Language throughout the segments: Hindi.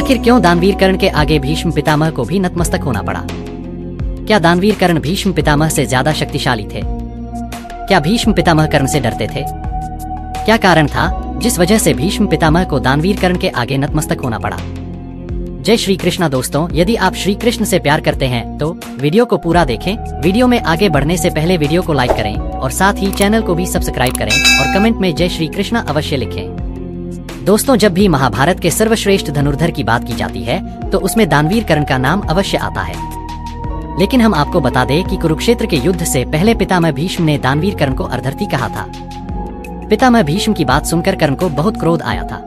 आखिर क्यों दानवीर कर्ण के आगे भीष्म पितामह को भी नतमस्तक होना पड़ा? क्या दानवीर कर्ण भीष्म पितामह से ज्यादा शक्तिशाली थे? क्या भीष्म पितामह कर्ण से डरते थे? क्या कारण था जिस वजह से भीष्म पितामह को दानवीर कर्ण के आगे नतमस्तक होना पड़ा? जय श्री कृष्णा दोस्तों, यदि आप श्री कृष्ण से प्यार करते हैं तो वीडियो को पूरा देखें। वीडियो में आगे बढ़ने से पहले वीडियो को लाइक करें और साथ ही चैनल को भी सब्सक्राइब करें और कमेंट में जय श्री कृष्णा अवश्य लिखें। दोस्तों, जब भी महाभारत के सर्वश्रेष्ठ धनुर्धर की बात की जाती है तो उसमें दानवीर कर्ण का नाम अवश्य आता है। लेकिन हम आपको बता दें कि कुरुक्षेत्र के युद्ध से पहले पितामह भीष्म ने दानवीर कर्ण को अर्धरथी कहा था। पितामह भीष्म की बात सुनकर कर्ण को बहुत क्रोध आया था।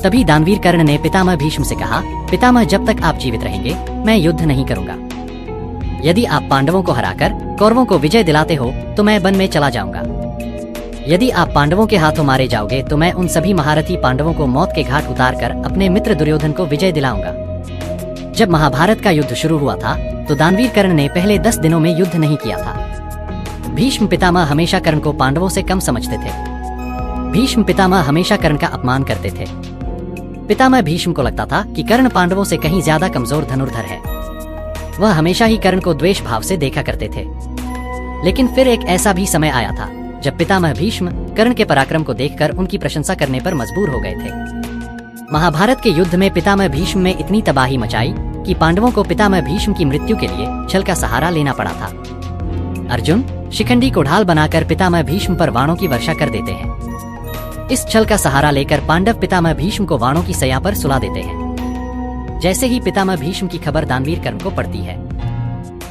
तभी दानवीर कर्ण ने पितामह भीष्म से कहा, पितामह जब तक आप जीवित रहेंगे मैं युद्ध नहीं करूंगा। यदि आप पांडवों को हराकर कौरवों को विजय दिलाते हो तो मैं वन में चला जाऊंगा। यदि आप पांडवों के हाथों मारे जाओगे तो मैं उन सभी महारथी पांडवों को मौत के घाट उतारकर अपने मित्र दुर्योधन को विजय दिलाऊंगा। जब महाभारत का युद्ध शुरू हुआ था तो दानवीर कर्ण ने पहले 10 दिनों में युद्ध नहीं किया था। भीष्म पितामह हमेशा कर्ण को पांडवों से कम समझते थे। भीष्म पितामह हमेशा कर्ण का अपमान करते थे। पितामह भीष्म को लगता था कि कर्ण पांडवों से कहीं ज्यादा कमजोर धनुर्धर है। वह हमेशा ही कर्ण को द्वेष भाव से देखा करते थे। लेकिन फिर एक ऐसा भी समय आया था जब पितामह भीष्म कर्ण के पराक्रम को देखकर उनकी प्रशंसा करने पर मजबूर हो गए थे। महाभारत के युद्ध में पितामह भीष्म में इतनी तबाही मचाई कि पांडवों को पितामह भीष्म की मृत्यु के लिए छल का सहारा लेना पड़ा था। अर्जुन शिखंडी को ढाल बनाकर पितामह भीष्म पर बाणों की वर्षा कर देते हैं। इस छल का सहारा लेकर पांडव पितामह भीष्म को बाणों की सया पर सुला देते हैं। जैसे ही पितामह भीष्म की खबर दानवीर कर्ण को पड़ती है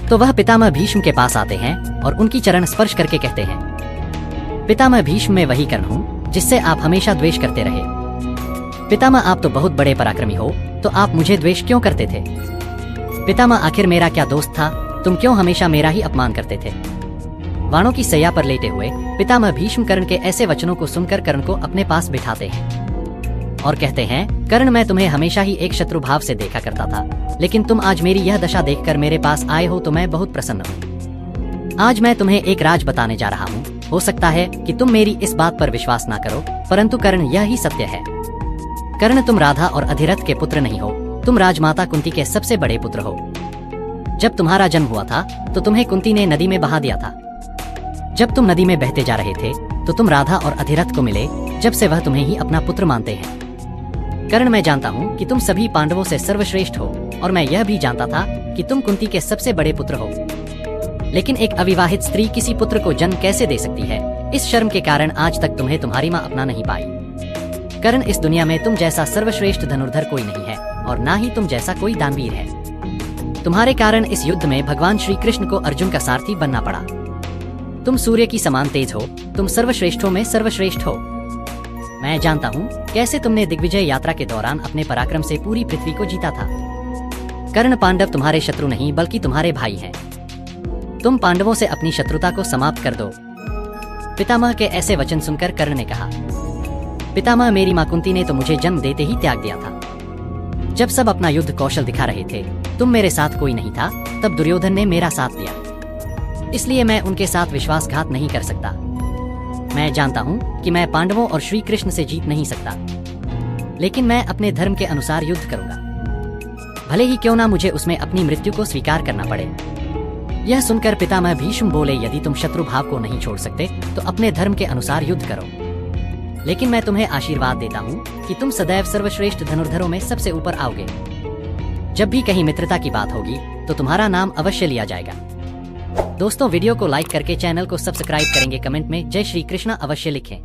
तो वह पितामह भीष्म के पास आते हैं और उनकी चरण स्पर्श करके कहते हैं, पितामह भीष्म मैं वही कर्ण हूँ जिससे आप हमेशा द्वेष करते रहे। पितामह आप तो बहुत बड़े पराक्रमी हो, तो आप मुझे द्वेष क्यों करते थे? पितामह आखिर मेरा क्या दोस्त था, तुम क्यों हमेशा मेरा ही अपमान करते थे? बाणों की सैया पर लेटे हुए पितामह भीष्म कर्ण के ऐसे वचनों को सुनकर कर्ण को अपने पास बिठाते हैं और कहते हैं, कर्ण मैं तुम्हें हमेशा ही एक शत्रु भाव से देखा करता था, लेकिन तुम आज मेरी यह दशा देखकर मेरे पास आए हो तो मैं बहुत प्रसन्न हूँ। आज मैं तुम्हें एक राज बताने जा रहा हूँ। हो सकता है कि तुम मेरी इस बात पर विश्वास ना करो, परंतु कर्ण यह ही सत्य है। कर्ण तुम राधा और अधिरथ के पुत्र नहीं हो, तुम राजमाता कुंती के सबसे बड़े पुत्र हो। जब तुम्हारा जन्म हुआ था तो तुम्हें कुंती ने नदी में बहा दिया था। जब तुम नदी में बहते जा रहे थे तो तुम राधा और अधिरथ को मिले, जब से वह तुम्हें ही अपना पुत्र मानते हैं। कर्ण मैं जानता हूँ कि तुम सभी पांडवों से सर्वश्रेष्ठ हो और मैं यह भी जानता था कि तुम कुंती के सबसे बड़े पुत्र हो। लेकिन एक अविवाहित स्त्री किसी पुत्र को जन्म कैसे दे सकती है? इस शर्म के कारण आज तक तुम्हें तुम्हारी माँ अपना नहीं पाई। कर्ण इस दुनिया में तुम जैसा सर्वश्रेष्ठ धनुर्धर कोई नहीं है और ना ही तुम जैसा कोई दानवीर है। तुम्हारे कारण इस युद्ध में भगवान श्री कृष्ण को अर्जुन का सारथी बनना पड़ा। तुम सूर्य की समान तेज हो, तुम सर्वश्रेष्ठों में सर्वश्रेष्ठ हो। मैं जानता हूँ कैसे तुमने दिग्विजय यात्रा के दौरान अपने पराक्रम से पूरी पृथ्वी को जीता था। कर्ण पांडव तुम्हारे शत्रु नहीं बल्कि तुम्हारे भाई हैं। तुम पांडवों से अपनी शत्रुता को समाप्त कर दो। पितामह के ऐसे वचन सुनकर कर्ण ने कहा, पितामह मेरी मां कुंती ने तो मुझे जन्म देते ही त्याग दिया था। जब सब अपना युद्ध कौशल दिखा रहे थे, तुम मेरे साथ कोई नहीं था, तब दुर्योधन ने मेरा साथ दिया। इसलिए मैं उनके साथ विश्वासघात नहीं कर सकता। मैं जानता हूँ कि मैं पांडवों और श्री कृष्ण से जीत नहीं सकता, लेकिन मैं अपने धर्म के अनुसार युद्ध करूंगा, भले ही क्यों ना मुझे उसमें अपनी मृत्यु को स्वीकार करना पड़े। यह सुनकर पितामह भीष्म बोले, यदि तुम शत्रु भाव को नहीं छोड़ सकते तो अपने धर्म के अनुसार युद्ध करो। लेकिन मैं तुम्हें आशीर्वाद देता हूँ कि तुम सदैव सर्वश्रेष्ठ धनुर्धरों में सबसे ऊपर आओगे। जब भी कहीं मित्रता की बात होगी तो तुम्हारा नाम अवश्य लिया जाएगा। दोस्तों, वीडियो को लाइक करके चैनल को सब्सक्राइब करेंगे, कमेंट में जय श्री कृष्णा अवश्य लिखें।